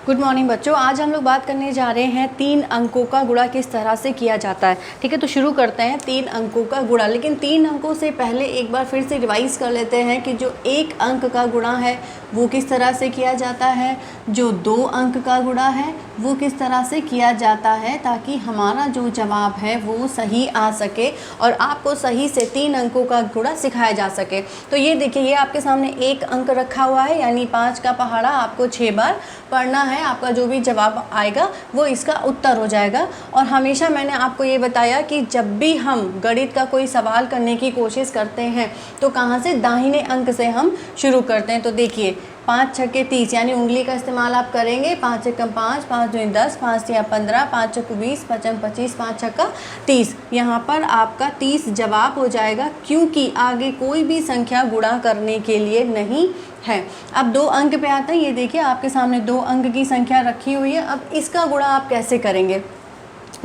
Good morning बच्चों। आज हम लोग बात करने जा रहे हैं 3 अंकों का गुणा किस तरह से किया जाता है। ठीक है, तो शुरू करते हैं 3 अंकों का गुणा। लेकिन 3 अंकों से पहले एक बार फिर से रिवाइज कर लेते हैं कि जो 1 अंक का गुणा है वो किस तरह से किया जाता है, जो 2 अंक का गुणा है वो किस तरह से किया जाता है, ताकि हमारा जो जवाब है वो सही आ सके और आपको सही से 3 अंकों का गुणा सिखाया जा सके। तो ये देखिए, ये आपके सामने 1 अंक रखा हुआ है, यानी 5 का पहाड़ा आपको 6 बार पढ़ना है। आपका जो भी जवाब आएगा वो इसका उत्तर हो जाएगा। और हमेशा मैंने आपको ये बताया कि जब भी हम गणित का कोई सवाल करने की कोशिश करते हैं तो कहाँ से, दाहिने अंक से हम शुरू करते हैं। तो देखिए 5 छक्के 30, यानी उंगली का इस्तेमाल आप करेंगे। 5 एकम 5, 5 दूनी 10, 5 तिया 15, 5 चौको 20, 5 25, 5 छक्का 30। यहाँ पर आपका 30 जवाब हो जाएगा, क्योंकि आगे कोई भी संख्या गुणा करने के लिए नहीं है। अब 2 अंक पे आते हैं। ये देखिए आपके सामने 2 अंक की संख्या रखी हुई है। अब इसका गुणा आप कैसे करेंगे?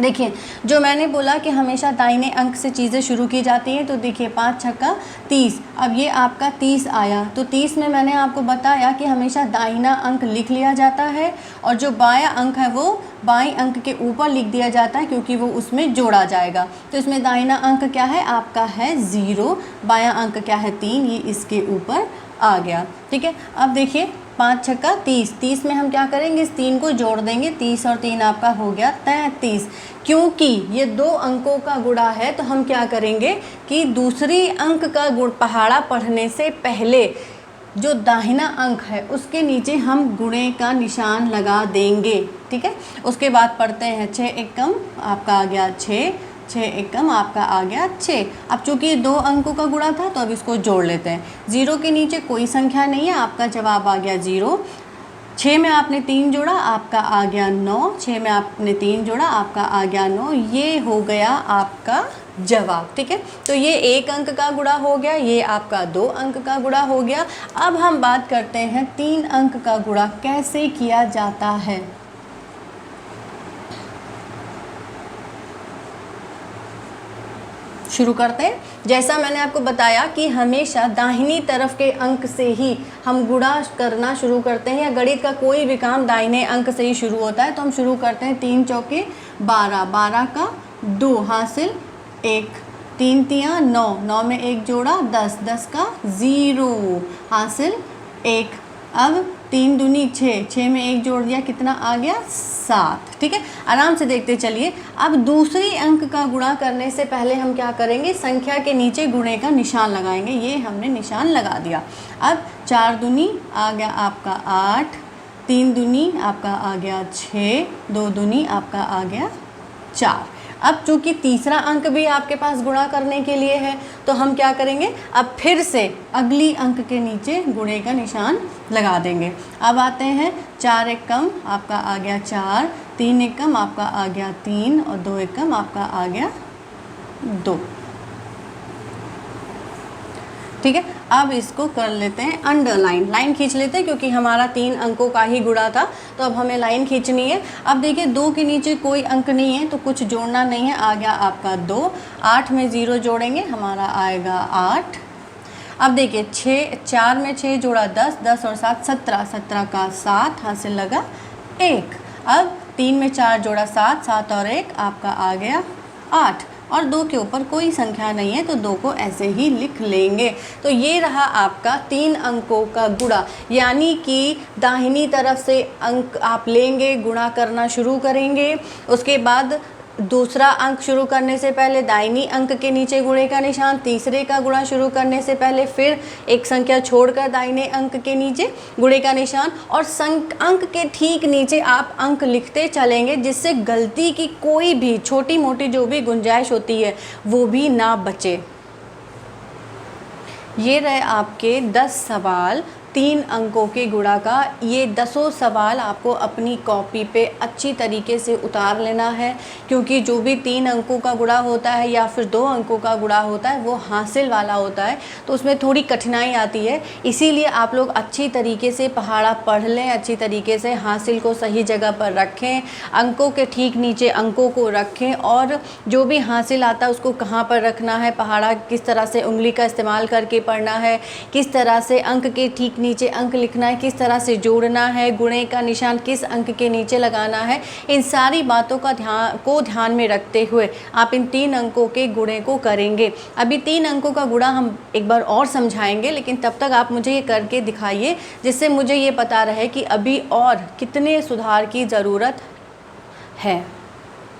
देखिए, जो मैंने बोला कि हमेशा दाहिने अंक से चीज़ें शुरू की जाती हैं। तो देखिए 5 छक्का 30, अब ये आपका 30 आया। तो 30 में मैंने आपको बताया कि हमेशा दाहिना अंक लिख लिया जाता है और जो बायां अंक है वो बाएं अंक के ऊपर लिख दिया जाता है, क्योंकि वो उसमें जोड़ा जाएगा। तो इसमें दाहिना अंक क्या है आपका है 0, बायां अंक क्या है 3, ये इसके ऊपर आ गया। ठीक है, अब देखिए 5 छक्का 30, 30 में हम क्या करेंगे, इस 3 को जोड़ देंगे। 30 और 3 आपका हो गया 33। क्योंकि ये 2 अंकों का गुणा है तो हम क्या करेंगे कि दूसरी अंक का गुण पहाड़ा पढ़ने से पहले जो दाहिना अंक है उसके नीचे हम गुणे का निशान लगा देंगे। ठीक है, उसके बाद पढ़ते हैं 6 एकम आपका आ गया 6, 6 एकम आपका आ गया 6। अब चूंकि 2 अंकों का गुणा था तो अब इसको जोड़ लेते हैं। 0 के नीचे कोई संख्या नहीं है, आपका जवाब आ गया 0। 6 में आपने 3 जोड़ा, आपका आ गया 9। 6 में आपने 3 जोड़ा, आपका आ गया 9। ये हो गया आपका जवाब। ठीक है, तो ये 1 अंक का गुणा हो गया, ये आपका 2 अंक का गुणा हो गया। अब हम बात करते हैं 3 अंक का गुणा कैसे किया जाता है। शुरू करते हैं। जैसा मैंने आपको बताया कि हमेशा दाहिनी तरफ के अंक से ही हम गुणा करना शुरू करते हैं, या गणित का कोई भी काम दाहिने अंक से ही शुरू होता है। तो हम शुरू करते हैं 3 चौके 12, 12 का 2 हासिल 1, 3 तिया 9, 9 में 1 जोड़ा 10, 10 का 0 हासिल 1। अब 3 दूनी 6, 6 में 1 जोड़ दिया, कितना आ गया 7। ठीक है, आराम से देखते चलिए। अब दूसरी अंक का गुणा करने से पहले हम क्या करेंगे, संख्या के नीचे गुणे का निशान लगाएंगे। ये हमने निशान लगा दिया। अब 4 दूनी आ गया आपका 8, 3 दूनी आपका आ गया 6, 2 दूनी आपका आ गया 4। अब चूंकि तीसरा अंक भी आपके पास गुणा करने के लिए है तो हम क्या करेंगे, अब फिर से अगली अंक के नीचे गुणे का निशान लगा देंगे। अब आते हैं 4 एकम आपका आ गया 4, 3 एकम आपका आ गया 3 और 2 एकम आपका आ गया 2। ठीक है, अब इसको कर लेते हैं अंडरलाइन, लाइन खींच लेते हैं, क्योंकि हमारा 3 अंकों का ही गुणा था तो अब हमें लाइन खींचनी है। अब देखिए 2 के नीचे कोई अंक नहीं है तो कुछ जोड़ना नहीं है, आ गया आपका 2। 8 में 0 जोड़ेंगे, हमारा आएगा 8। अब देखिए 4 में 6 जोड़ा 10, 10 और 7 17, 17 का 7 हासिल लगा 1। अब 3 में 4 जोड़ा 7, 7 और 1 आपका आ गया 8। और 2 के ऊपर कोई संख्या नहीं है तो 2 को ऐसे ही लिख लेंगे। तो ये रहा आपका 3 अंकों का गुणा, यानी कि दाहिनी तरफ से अंक आप लेंगे, गुणा करना शुरू करेंगे। उसके बाद दूसरा अंक शुरू करने से पहले दाहिनी अंक के नीचे गुणे का निशान, तीसरे का गुणा शुरू करने से पहले फिर एक संख्या छोड़कर दाहिने अंक के नीचे गुणे का निशान, और अंक के ठीक नीचे आप अंक लिखते चलेंगे, जिससे गलती की कोई भी छोटी मोटी जो भी गुंजाइश होती है वो भी ना बचे। ये रहे आपके 10 सवाल 3 अंकों के गुणा का। ये 10 सवाल आपको अपनी कॉपी पे अच्छी तरीके से उतार लेना है, क्योंकि जो भी 3 अंकों का गुणा होता है या फिर 2 अंकों का गुणा होता है वो हासिल वाला होता है, तो उसमें थोड़ी कठिनाई आती है। इसीलिए आप लोग अच्छी तरीके से पहाड़ा पढ़ लें, अच्छी तरीके से हासिल को सही जगह पर रखें, अंकों के ठीक नीचे अंकों को रखें, और जो भी हासिल आता है उसको कहाँ पर रखना है, पहाड़ा किस तरह से उंगली का इस्तेमाल करके पढ़ना है, किस तरह से अंक के ठीक नीचे अंक लिखना है, किस तरह से जोड़ना है, गुणे का निशान किस अंक के नीचे लगाना है, इन सारी बातों का ध्यान में रखते हुए आप इन 3 अंकों के गुणे को करेंगे। अभी 3 अंकों का गुणा हम एक बार और समझाएंगे, लेकिन तब तक आप मुझे ये करके दिखाइए जिससे मुझे ये पता रहे कि अभी और कितने सुधार की ज़रूरत है।